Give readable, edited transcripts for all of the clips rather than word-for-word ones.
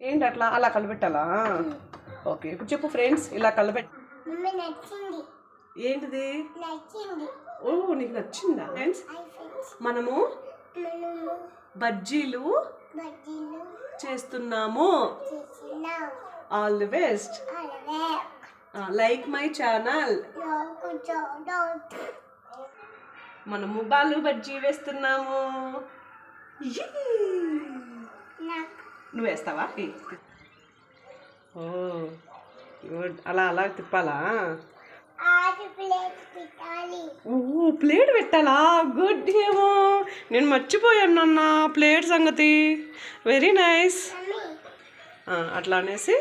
ఏంటి అట్లా అలా కలిపెట్టాలా? ఓకే, ఇప్పుడు చెప్పు ఫ్రెండ్స్, ఇలా కలిపెట్. ఏంటిది? ఓ, నీకు నచ్చిందా? ఫ్రెండ్స్, మనము బజ్జీలు చేస్తున్నాము. All the best. Like my channel. మనము బాలు బజ్జీ వేస్తున్నాము. నువ్వు వేస్తావా? ఓ గుడ్. అలా అలా తిప్పాలా? ప్లేట్ పెట్టాలా? గుడ్. ఏమో నేను మర్చిపోయాను నాన్న ప్లేట్ సంగతి. Very nice. అట్లా అనేసి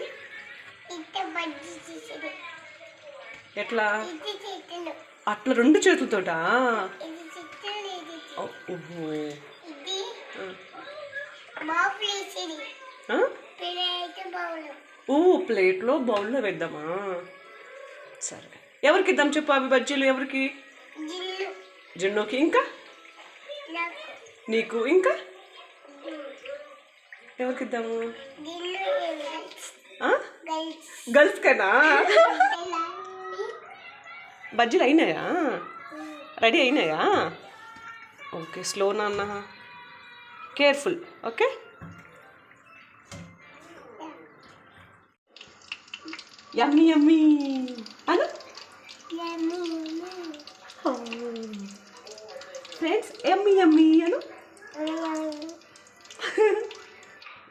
ఎట్లా? అట్లా 2 చేతులతోటా? ఓ, ప్లేట్లో బౌల్లో వేద్దామా? సరే, ఎవరికి ఇద్దాం చెప్పు అవి బజ్జీలు? ఎవరికి? జిన్నుకి, ఇంకా నీకు, ఇంకా ఎవరికి ఇద్దాము? గర్ల్స్ కనా? బజ్జీలు అయినాయా? రెడీ అయినాయా? ఓకే, స్లో నాన్న, కేర్ఫుల్. ఓకే, యమ్మీ యమ్మీ అను ఫ్రెండ్స్. యమ్మీ యమ్మీ అను.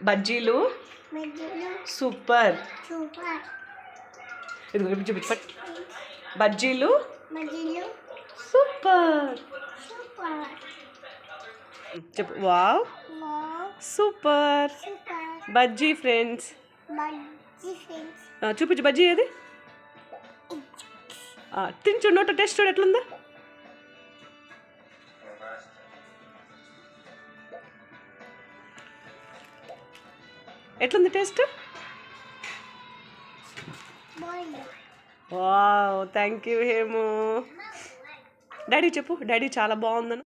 బజ్జీలు సూపర్. బజ్జీలు సూపర్. చెప్పు. Wow, super bajji friends. చూపించు బజ్జీ ఏది? తించు, నోట టేస్ట్ చూడు ఎట్లుందా? ఎట్లుంది taste? Wow, thank you Hemu. Daddy చెప్పు, డాడీ చాలా బాగుందని.